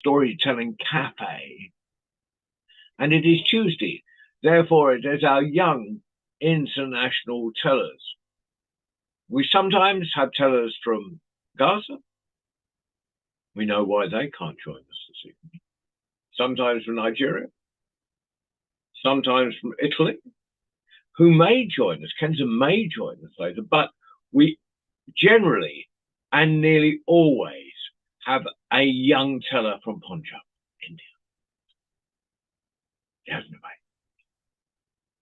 Storytelling Cafe, and it is Tuesday. Therefore, it is our young international tellers. We sometimes have tellers from Gaza. We know why they can't join us this evening. Sometimes from Nigeria, sometimes from Italy, who may join us. Kenza may join us later, but we generally and nearly always have a young teller from Punjab, India.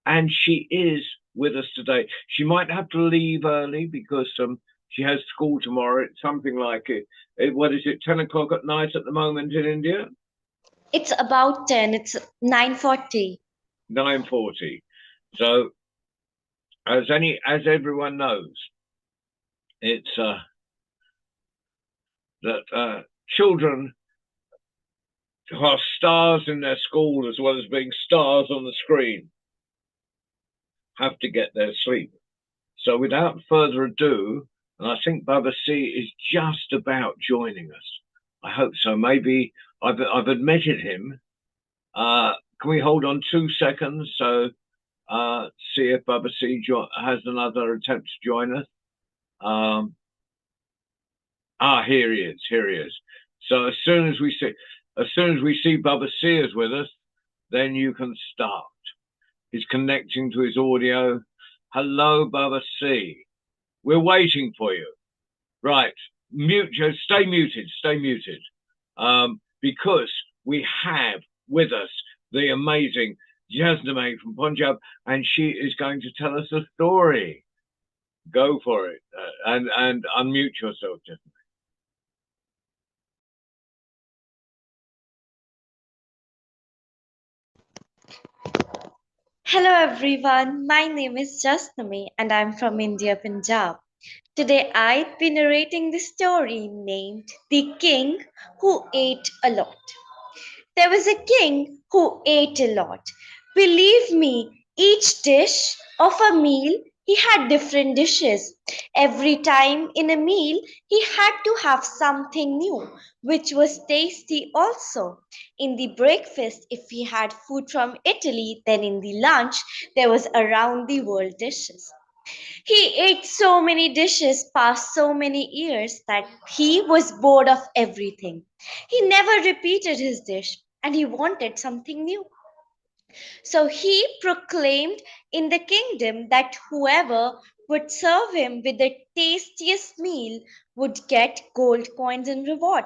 And she is with us today. She might have to leave early because she has school tomorrow. It's something like what is it, 10 o'clock at night at the moment in India? It's about 10. It's 9:40. 9:40. So as everyone knows, it's that children who are stars in their school as well as being stars on the screen have to get their sleep. So without further ado, and I think Baba C is just about joining us. I hope so. Maybe I've admitted him. Can we hold on 2 seconds so see if Baba C has another attempt to join us? Here he is. Here he is. So as soon as we see Baba C is with us, then you can start. He's connecting to his audio. Hello, Baba C. We're waiting for you. Right. Stay muted. Because we have with us the amazing Jasname from Punjab, and she is going to tell us a story. Go for it. And unmute yourself, Jasname. Hello everyone, my name is Jasnami and I'm from India, Punjab. Today I'd be narrating the story named The King Who Ate a Lot. There was a king who ate a lot. Believe me, each dish of a meal, he had different dishes. Every time in a meal, he had to have something new, which was tasty also. In the breakfast, if he had food from Italy, then in the lunch, there was around the world dishes. He ate so many dishes past so many years that he was bored of everything. He never repeated his dish and he wanted something new. So he proclaimed in the kingdom that whoever would serve him with the tastiest meal would get gold coins in reward.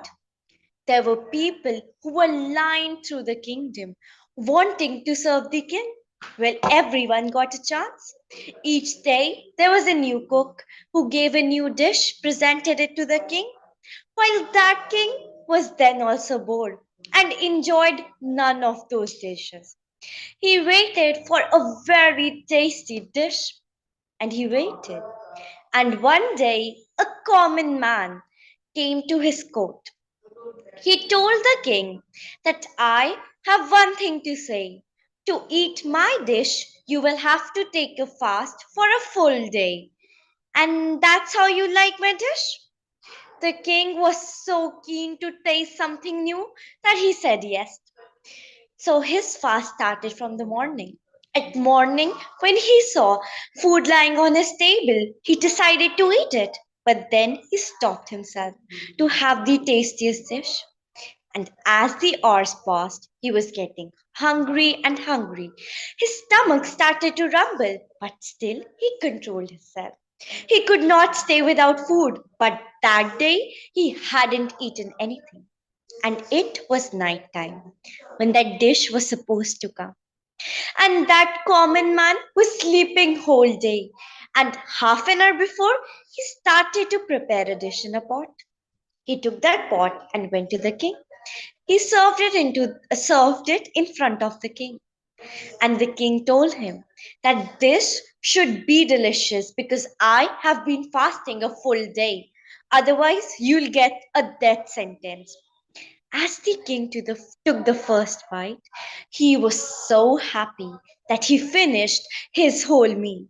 There were people who were lined through the kingdom wanting to serve the king. Well, everyone got a chance. Each day there was a new cook who gave a new dish, presented it to the king, while that king was then also bored and enjoyed none of those dishes. He waited for a very tasty dish and he waited. And one day a common man came to his court. He told the king that I have one thing to say. To eat my dish, you will have to take a fast for a full day. And that's how you like my dish? The king was so keen to taste something new that he said yes. So his fast started from the morning. At morning, when he saw food lying on his table, he decided to eat it. But then he stopped himself to have the tastiest dish. And as the hours passed, he was getting hungry and hungry. His stomach started to rumble, but still he controlled himself. He could not stay without food, but that day he hadn't eaten anything. And it was night time when that dish was supposed to come. And that common man was sleeping whole day. And half an hour before, he started to prepare a dish in a pot. He took that pot and went to the king. He served it in front of the king. And the king told him that this should be delicious because I have been fasting a full day. Otherwise, you'll get a death sentence. As the king took the first bite, he was so happy that he finished his whole meal.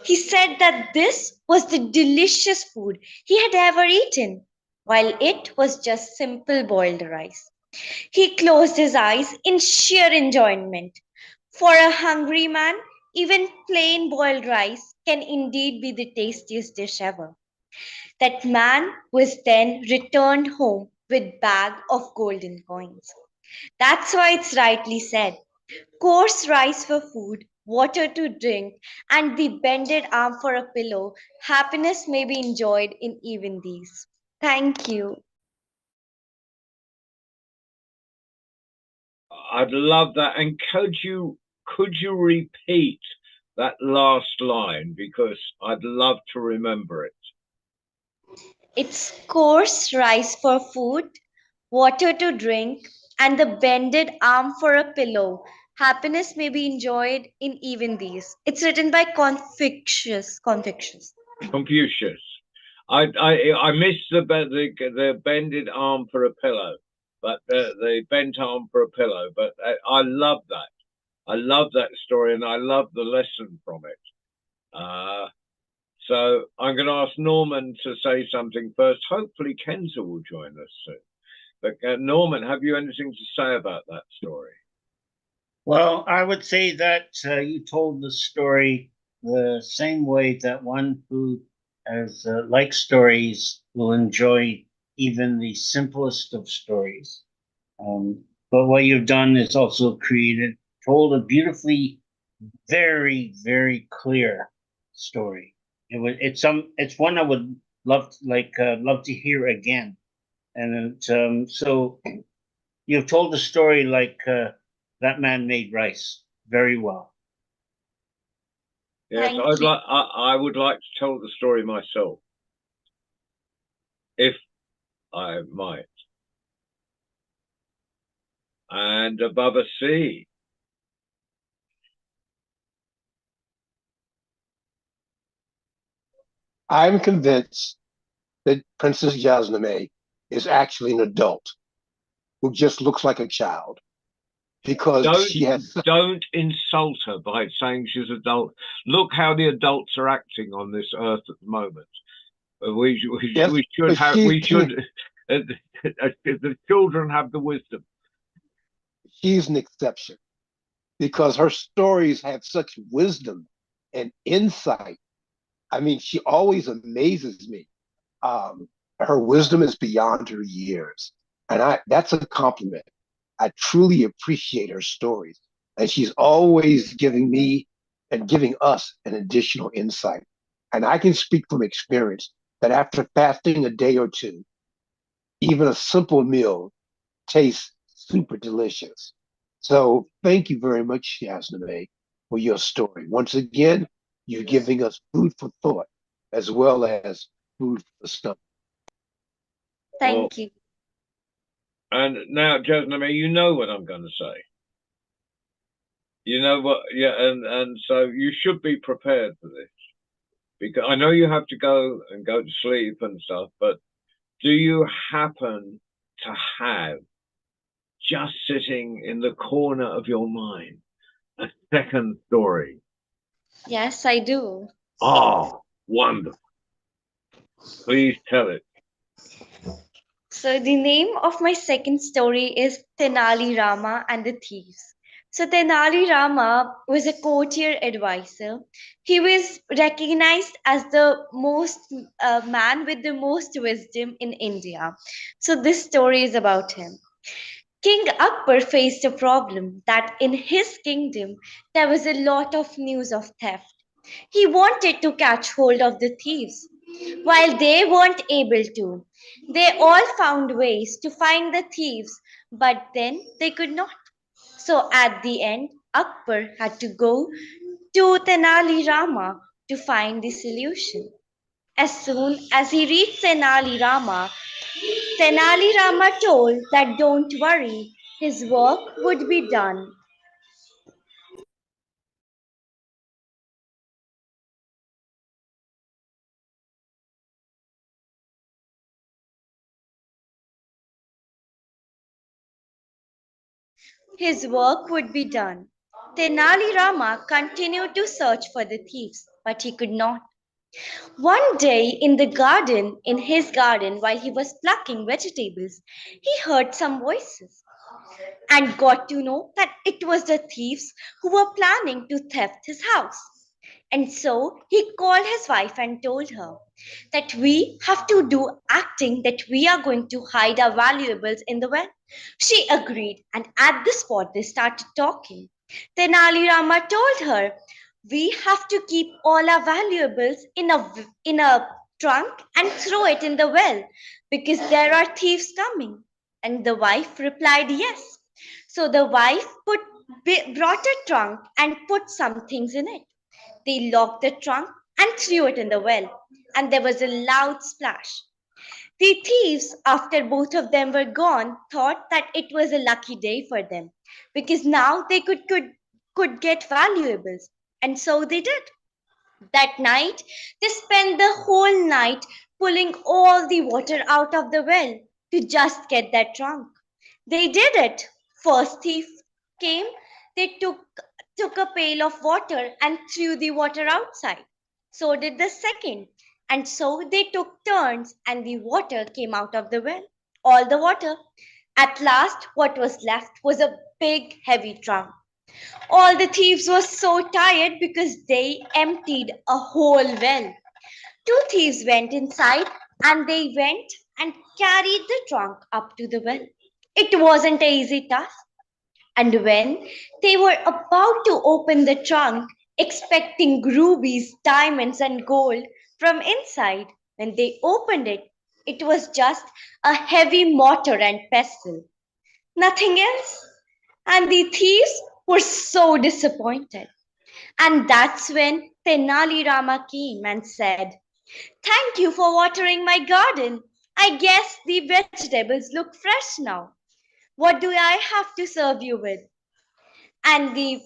He said that this was the delicious food he had ever eaten, while it was just simple boiled rice. He closed his eyes in sheer enjoyment. For a hungry man, even plain boiled rice can indeed be the tastiest dish ever. That man was then returned home with bag of golden coins. That's why it's rightly said, coarse rice for food, water to drink, and the bended arm for a pillow, happiness may be enjoyed in even these. Thank you. I'd love that. And could you repeat that last line, because I'd love to remember it. It's coarse rice for food, water to drink, and the bended arm for a pillow. Happiness may be enjoyed in even these. It's written by Confucius. Confucius. Confucius. I missed the bended arm for a pillow, but the bent arm for a pillow. But I love that. I love that story, and I love the lesson from it. Uh, so I'm going to ask Norman to say something first. Hopefully, Kenza will join us soon. But Norman, have you anything to say about that story? Well, I would say that you told the story the same way that one who has likes stories will enjoy even the simplest of stories. But what you've done is also told a beautifully, very, very clear story. It's one I would love to hear again. And so you've told the story like that man made rice very well. Yes, I would like to tell the story myself, if I might. And above a sea. I'm convinced that Princess Jasname is actually an adult who just looks like a child because don't insult her by saying she's adult. Look how the adults are acting on this earth at the moment. We should the children have the wisdom. She's an exception because her stories have such wisdom and insight. I mean, she always amazes me. Her wisdom is beyond her years, and that's a compliment. I truly appreciate her stories, and she's always giving me and giving us an additional insight. And I can speak from experience that after fasting a day or two, even a simple meal tastes super delicious. So thank you very much, Yasname, for your story. Once again, you're giving us food for thought as well as food for the stomach. Thank you. And now, Jasmine, you know what I'm going to say. You know what? Yeah, and so you should be prepared for this, because I know you have to go to sleep and stuff. But do you happen to have, just sitting in the corner of your mind, a second story? Yes, I do. Oh, wonderful! Please tell it. So the name of my second story is Tenali Rama and the Thieves. So Tenali Rama was a courtier advisor. He was recognized as the most man with the most wisdom in India. So this story is about him. King Akbar faced a problem that in his kingdom there was a lot of news of theft. He wanted to catch hold of the thieves. While they weren't able to, they all found ways to find the thieves, but then they could not. So at the end, Akbar had to go to Tenali Rama to find the solution. As soon as he reached Tenali Rama told that don't worry, his work would be done. His work would be done. Tenali Rama continued to search for the thieves, but he could not. One day in his garden, while he was plucking vegetables, he heard some voices and got to know that it was the thieves who were planning to theft his house. And so he called his wife and told her that we have to do acting that we are going to hide our valuables in the well. She agreed, and at the spot they started talking. Tenali Rama told her, we have to keep all our valuables in a trunk and throw it in the well because there are thieves coming. And the wife replied, yes. So the wife brought a trunk and put some things in it. They locked the trunk and threw it in the well, and there was a loud splash. The thieves, after both of them were gone, thought that it was a lucky day for them because now they could get valuables, and so they did. That night, they spent the whole night pulling all the water out of the well to just get that trunk. They did it. First thief came, they took a pail of water and threw the water outside. So did the second. And so they took turns and the water came out of the well. All the water. At last, what was left was a big, heavy trunk. All the thieves were so tired because they emptied a whole well. Two thieves went inside and they went and carried the trunk up to the well. It wasn't an easy task. And when they were about to open the trunk, expecting rubies, diamonds, and gold from inside, when they opened it, it was just a heavy mortar and pestle. Nothing else. And the thieves were so disappointed. And that's when Tenali Rama came and said, thank you for watering my garden. I guess the vegetables look fresh now. What do I have to serve you with? And the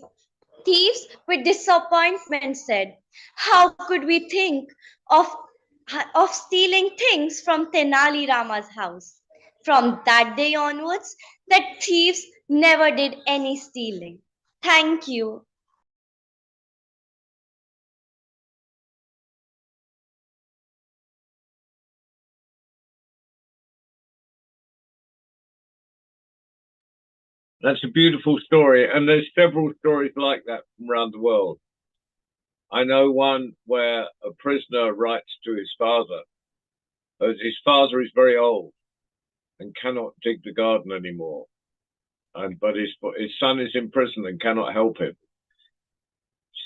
thieves, with disappointment, said, how could we think of, of stealing things from Tenali Rama's house? From that day onwards, the thieves never did any stealing. Thank you. That's a beautiful story, and there's several stories like that from around the world. I know one where a prisoner writes to his father, as his father is very old and cannot dig the garden anymore, but his son is in prison and cannot help him.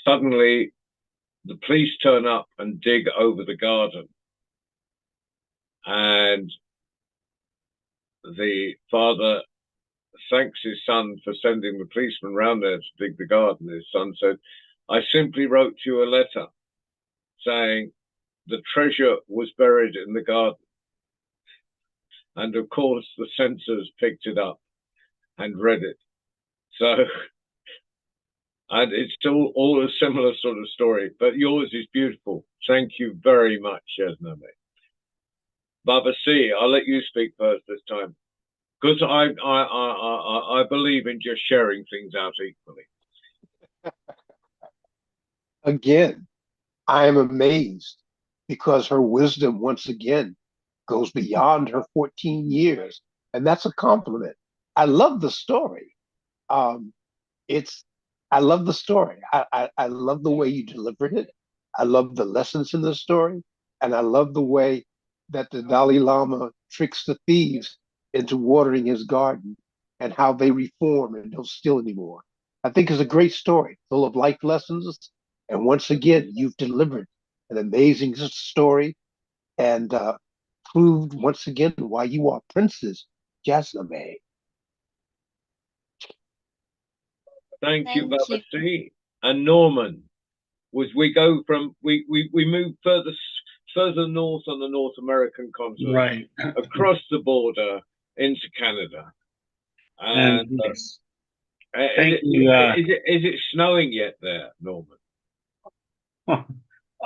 Suddenly, the police turn up and dig over the garden, and the father thanks his son for sending the policeman round there to dig the garden. His son said, I simply wrote you a letter saying the treasure was buried in the garden. And of course, the censors picked it up and read it. So, and it's all a similar sort of story, but yours is beautiful. Thank you very much, Shaznameh. Baba C, I'll let you speak first this time, because I believe in just sharing things out equally. Again, I am amazed because her wisdom, once again, goes beyond her 14 years. And that's a compliment. I love the story. I love the story. I love the way you delivered it. I love the lessons in the story. And I love the way that the Dalai Lama tricks the thieves into watering his garden and how they reform and don't steal anymore. I think it's a great story, full of life lessons. And once again, you've delivered an amazing story and proved once again why you are Princess Jasmine. Thank you, Baba C. And Norman, we move further north on the North American continent, Right, across the border into Canada. And yes. Thank you. Is it snowing yet there, Norman?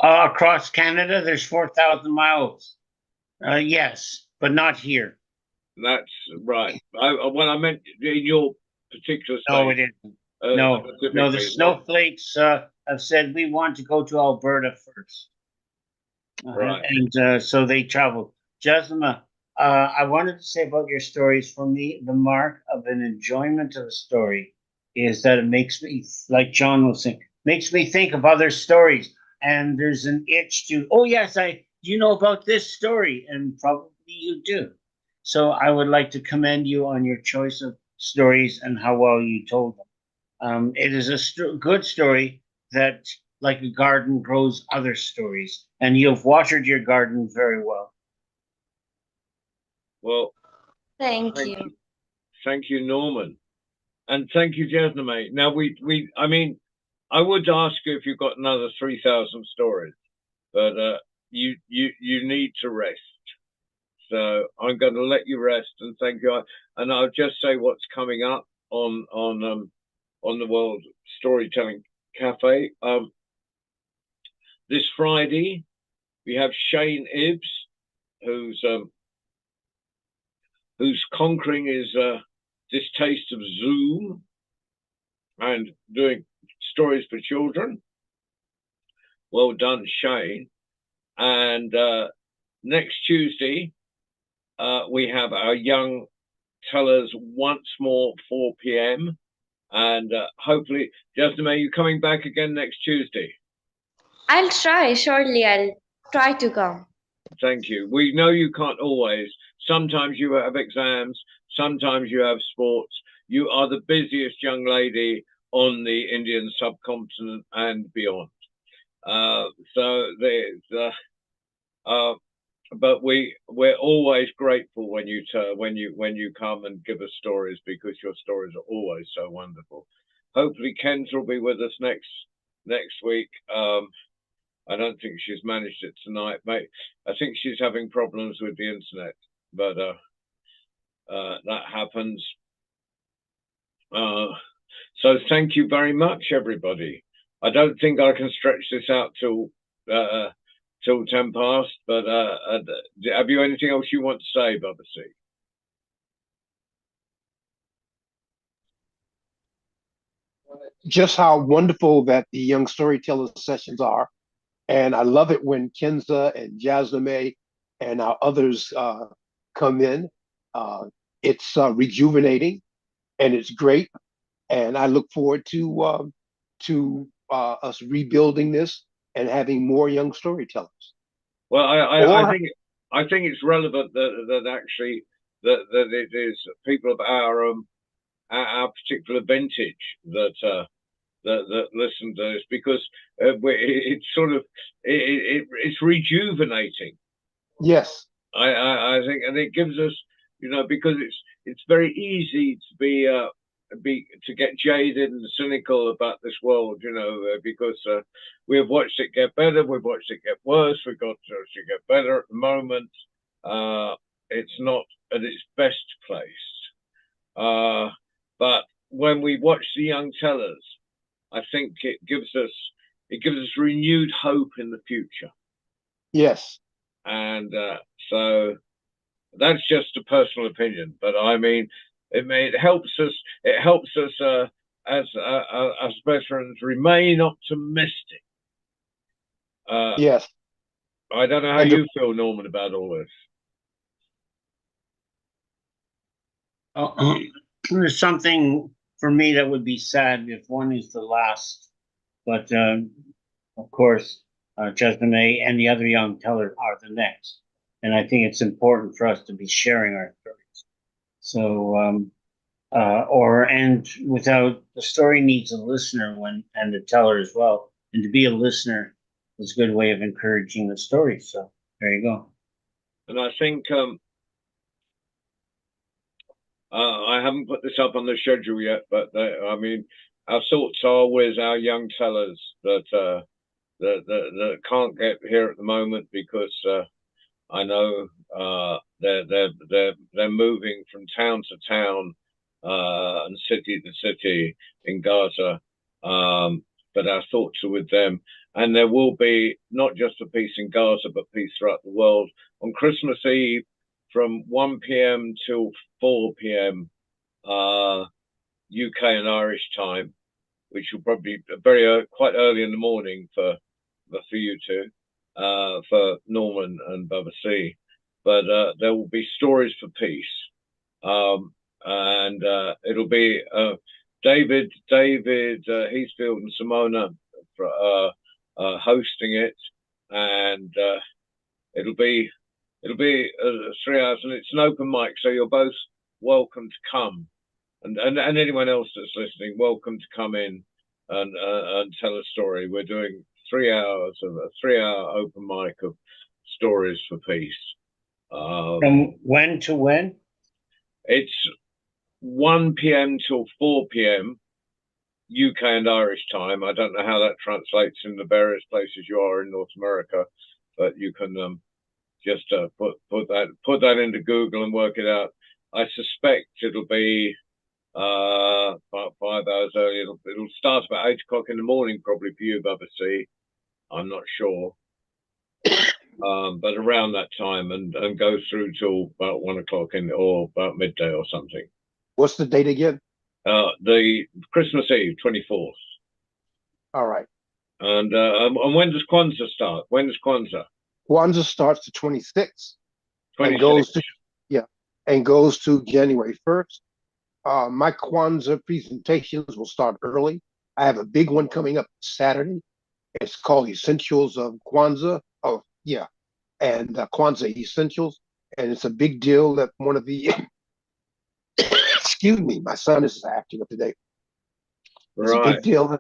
Across Canada, there's 4,000 miles. Yes, but not here. That's right. What I meant in your particular state. No, it isn't. No, the snowflakes have said we want to go to Alberta first. Right. And so they traveled. Jasmine, I wanted to say about your stories. For me, the mark of an enjoyment of a story is that it makes me, like John was saying, makes me think of other stories. And there's an itch to, oh yes, you know about this story, and probably you do. So I would like to commend you on your choice of stories and how well you told them. It is a good story that, like a garden, grows other stories, and you've watered your garden very well. Well, Thank thank you. you, thank you, Norman, and thank you, Jasmine. Now I mean, I would ask you if you've got another 3,000 stories, but you need to rest. So I'm going to let you rest and thank you. And I'll just say what's coming up on the World Storytelling Cafe. This Friday we have Shane Ibbs, who's conquering his distaste of Zoom and doing stories for children. Well done, Shane. And next Tuesday, we have our young tellers once more, 4 p.m. And hopefully, Justin, are you coming back again next Tuesday? I'll try. Surely I'll try to come. Thank you. We know you can't always. Sometimes you have exams. Sometimes you have sports. You are the busiest young lady on the Indian subcontinent and beyond. So there's, but we're always grateful when you come and give us stories, because your stories are always so wonderful. Hopefully, Kenza will be with us next week. I don't think she's managed it tonight, mate. I think she's having problems with the internet, but that happens. So thank you very much, everybody. I don't think I can stretch this out till 10 past, but have you anything else you want to say, Babasi? Just how wonderful that the young storyteller sessions are. And I love it when Kenza and Jasmine and our others come in. It's rejuvenating and it's great. And I look forward to us rebuilding this and having more young storytellers. Well, I think it's relevant that actually that it is people of our particular vintage that listen to this, because it's sort of it's rejuvenating. Yes, I think, and it gives us, because it's very easy to to get jaded and cynical about this world, because we have watched it get better, we've watched it get worse, we've got to get better at the moment. It's not at its best place. But when we watch the young tellers, I think it gives us renewed hope in the future. Yes. And so that's just a personal opinion, but I mean, it helps us as veterans remain optimistic. Yes. I don't know how you feel, Norman, about all this. There's something for me that would be sad if one is the last, but of course, Jasmine and the other young teller are the next, and I think it's important for us to be sharing our stories. So, and without the story needs a listener and the teller as well, and to be a listener is a good way of encouraging the story. So there you go. And I think I haven't put this up on the schedule yet, but I mean, our thoughts are with our young tellers that can't get here at the moment, because I know they're moving from town to town and city to city in Gaza. But our thoughts are with them, and there will be not just a peace in Gaza, but peace throughout the world on Christmas Eve from 1 p.m. till 4 p.m. UK and Irish time, which will probably be quite early in the morning for you two. for Norman and Bubba C. But there will be stories for peace, and it'll be David Heathfield and Simona hosting it, and it'll be 3 hours, and it's an open mic, so you're both welcome to come, and anyone else that's listening, welcome to come in and tell a story. We're doing 3 hours of a 3-hour open mic of stories for peace. From when to when? It's 1 p.m. till 4 p.m. UK and Irish time. I don't know how that translates in the various places you are in North America, but you can just put that into Google and work it out. I suspect it'll be about 5 hours early. It'll start about 8 o'clock in the morning, probably for you, Bubba C. I'm not sure, but around that time, and go through till about 1 o'clock or about midday or something. What's the date again? The Christmas Eve, 24th. All right. And when does Kwanzaa start? When does Kwanzaa? Kwanzaa starts the 26th and goes to January 1st. My Kwanzaa presentations will start early. I have a big one coming up Saturday. It's called Essentials of Kwanzaa. And Kwanzaa Essentials. And it's a big deal that one of the excuse me, my son is acting up today. It's a big deal.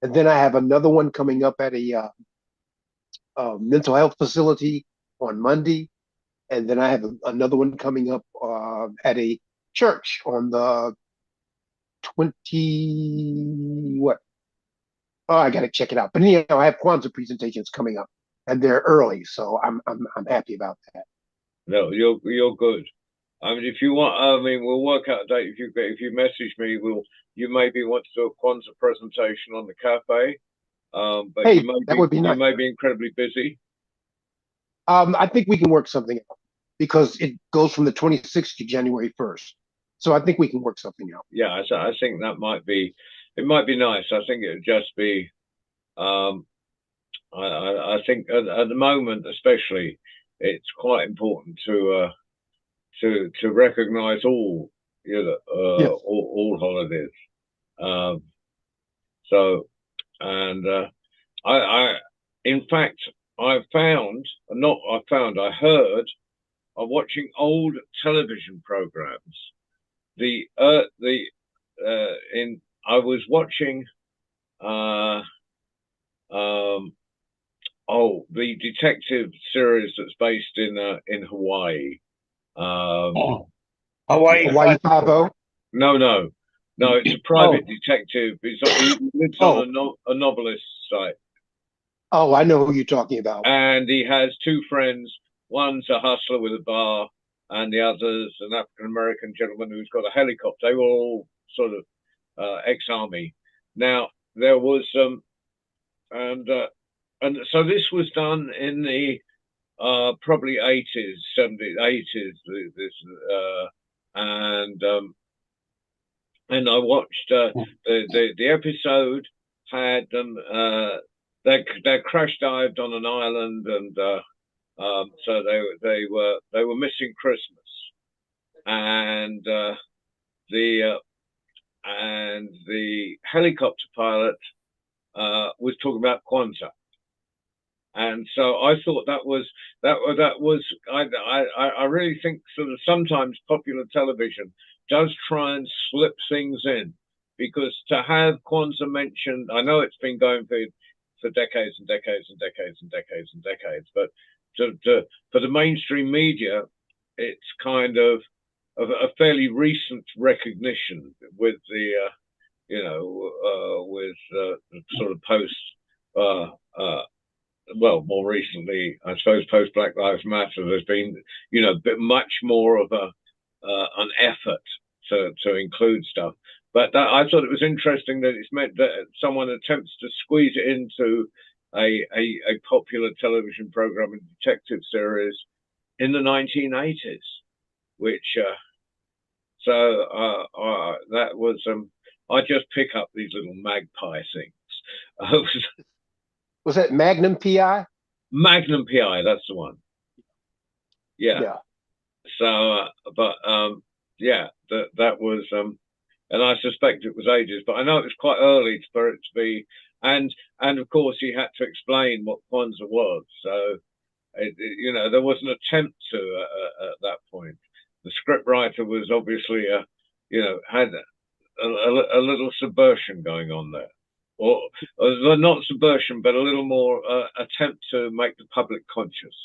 And then I have another one coming up at a mental health facility on Monday. And then I have another one coming up at a church on the 20 what? Oh, I got to check it out. But anyhow, I have Kwanzaa presentations coming up, and they're early, so I'm happy about that. No, you're good. I mean, if you want, I mean, we'll work out a date. If you message me, you maybe want to do a Kwanzaa presentation on the cafe. But hey, that would be nice. You may be incredibly busy. I think we can work something out because it goes from the 26th to January 1st. So I think we can work something out. Yeah, I think that might be nice. I think it would just be, I think at the moment, especially, it's quite important to recognise all, yes. all holidays. In fact, I heard of watching old television programs. I was watching the detective series that's based in Hawaii. Hawaii Five-0? No, it's a private detective. He lives on a novelist site. Oh, I know who you're talking about. And he has two friends. One's a hustler with a bar, and the other's an African-American gentleman who's got a helicopter. They were all sort of ex-army. Now, there was and so this was done in the probably 80s, 70s, 80s. And I watched the episode had them. They crash dived on an island, and so they were missing Christmas, and the helicopter pilot was talking about Kwanzaa. And so I thought that was I really think sort of sometimes popular television does try and slip things in, because to have Kwanzaa mentioned, I know it's been going for decades and decades and decades and decades and decades, but for the mainstream media, it's kind of a fairly recent recognition with the sort of post well, more recently, I suppose, post Black Lives Matter, there's been, much more of an effort to include stuff. But I thought it was interesting that it's meant that someone attempts to squeeze it into a popular television program and detective series in the 1980s, which that was I just pick up these little magpie things. Was that Magnum PI? Magnum PI, that's the one. Yeah. Yeah. So, but yeah, that was, and I suspect it was ages, but I know it was quite early for it to be, and of course he had to explain what Kwanzaa was. So, you know, there was an attempt to at that point. The scriptwriter was obviously, you know, had a little subversion going on there, or not subversion, but a little more attempt to make the public conscious.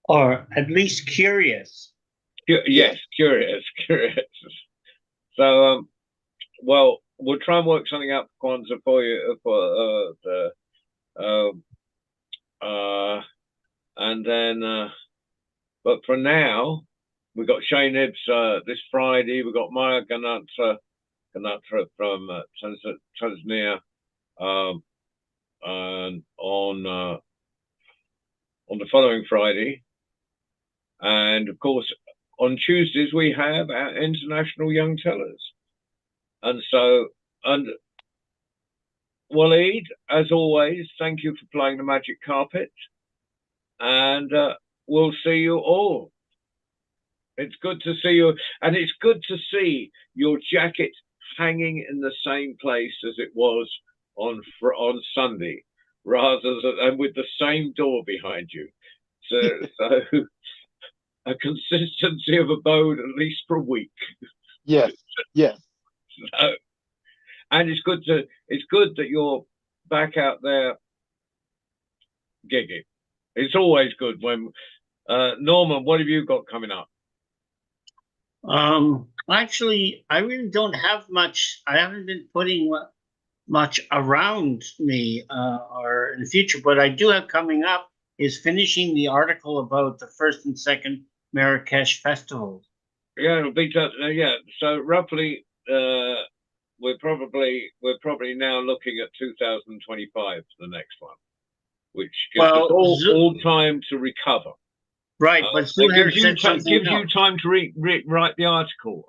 Or at least curious. Yes, curious. So, well, we'll try and work something out for Kwanzaa for you and then. But for now, we've got Shane Ibbs this Friday. We've got Maya Ganatra from Tanzania, and on the following Friday. And of course, on Tuesdays, we have our International Young Tellers. And so, and Waleed, as always, thank you for playing the magic carpet. And we'll see you all. It's good to see you. And it's good to see your jacket hanging in the same place as it was on Sunday, rather than and with the same door behind you. So a consistency of abode at least for a week. Yes. Yes. So, and it's good that you're back out there gigging. It's always good when Norman, what have you got coming up? Actually, I really don't have much. I haven't been putting much around me or in the future. What I do have coming up is finishing the article about the first and second Marrakesh festivals. Yeah, it'll be yeah. So roughly, we're probably now looking at 2025 for the next one, which gives us all time to recover. Right, but gives you time to write the article,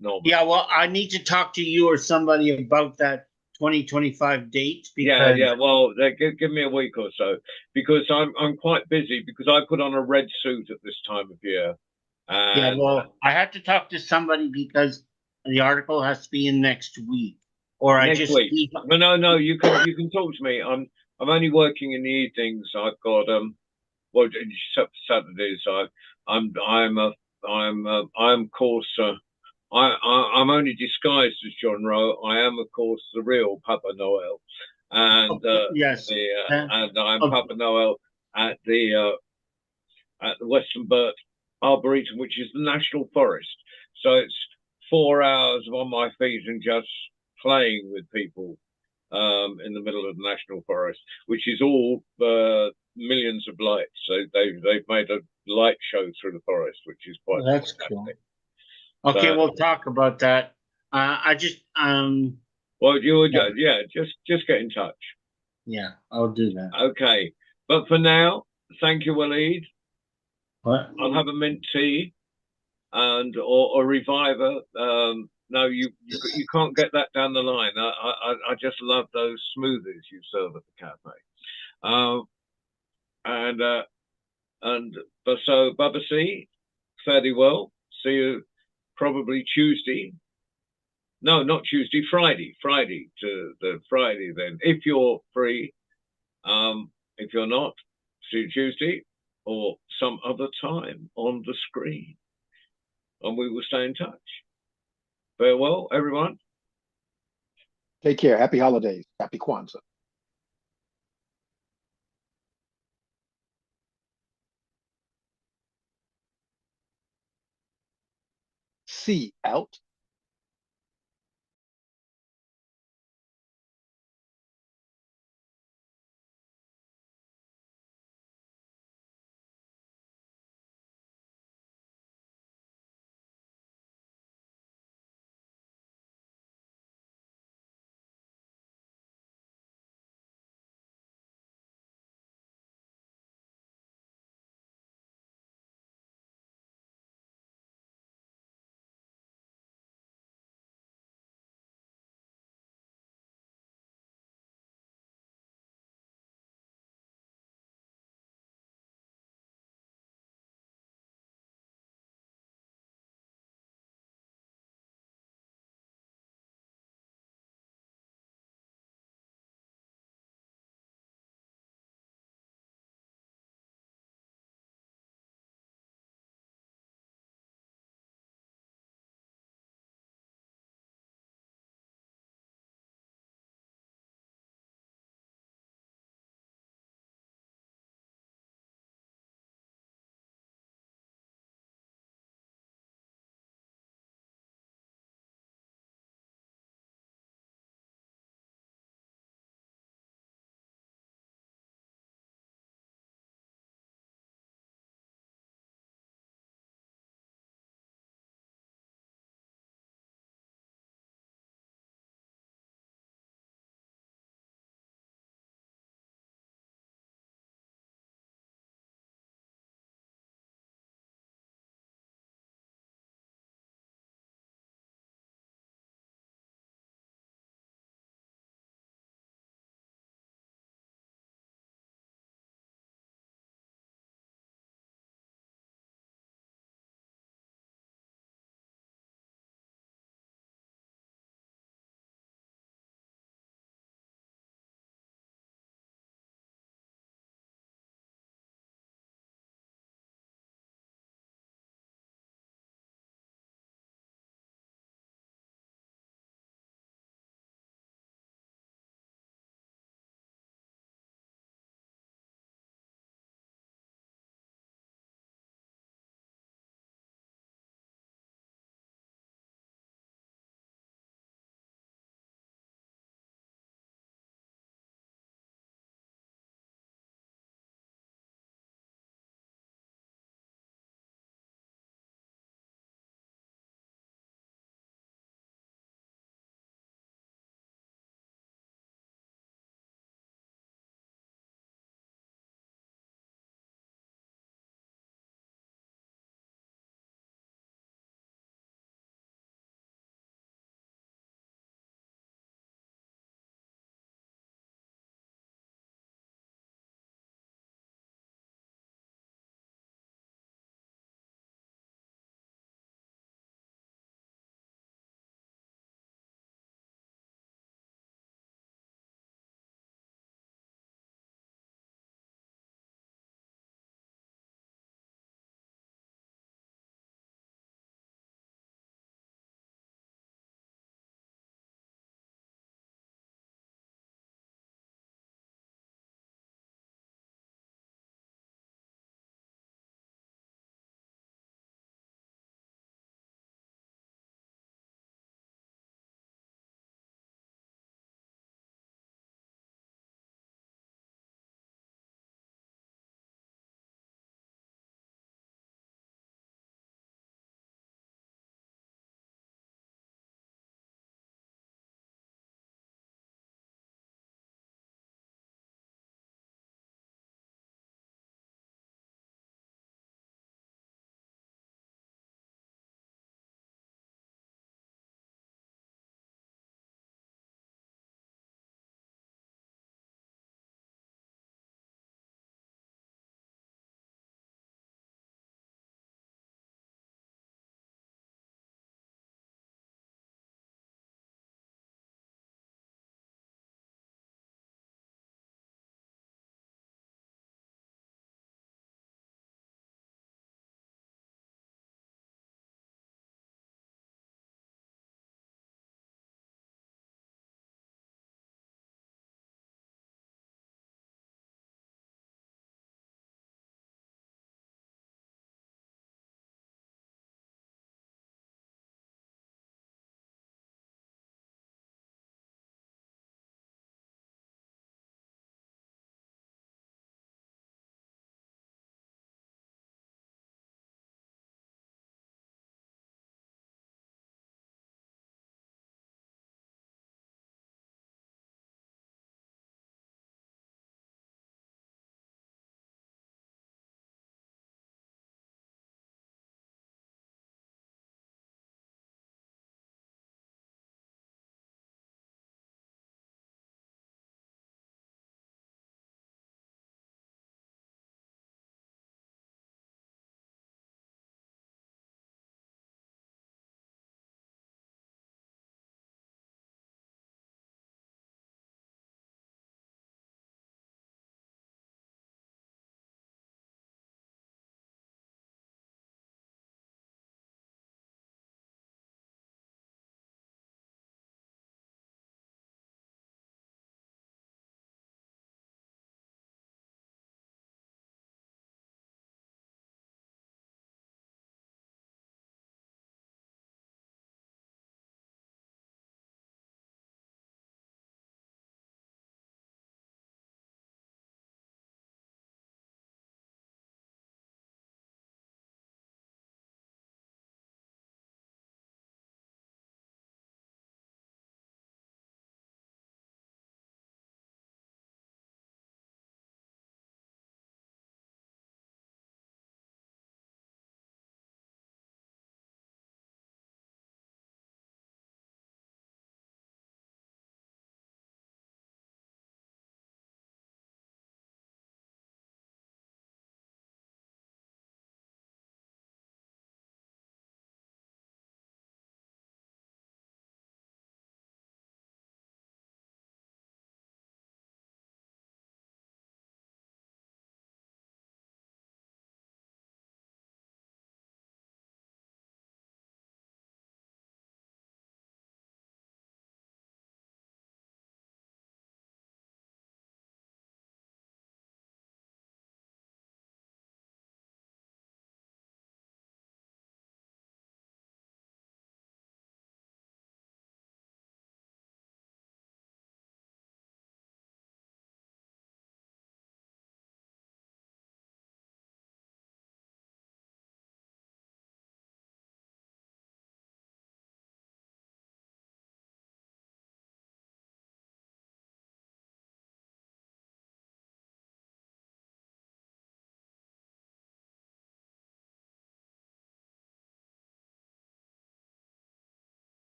Norman. Yeah, well, I need to talk to you or somebody about that 2025 date. Because... Yeah. Well, give me a week or so, because I'm quite busy, because I put on a red suit at this time of year. And, yeah, well, I have to talk to somebody because the article has to be in next week, or next week. No, you can talk to me. I'm only working in the evenings. I've got well, Saturdays. I'm of course I'm only disguised as John Rowe. I am of course the real Papa Noel, and yes, and I'm Papa Noel at the Western Burt Arboretum, which is the National Forest. So it's 4 hours on my feet and just playing with people in the middle of the National Forest, which is all millions of lights. So they've made a light show through the forest, which is quite that's fantastic. Cool. Okay, so, we'll talk about that. I just well, just get in touch. Yeah, I'll do that. Okay, but for now, thank you, Waleed. What? I'll have a mint tea and or Reviver. No, you can't get that down the line. I just love those smoothies you serve at the cafe. But so Bubba C, fairly well. See you probably Tuesday. No, not Tuesday. Friday to the Friday then, if you're free. If you're not, see you Tuesday or some other time on the screen, and we will stay in touch. Farewell, everyone. Take care. Happy holidays. Happy Kwanzaa. See out.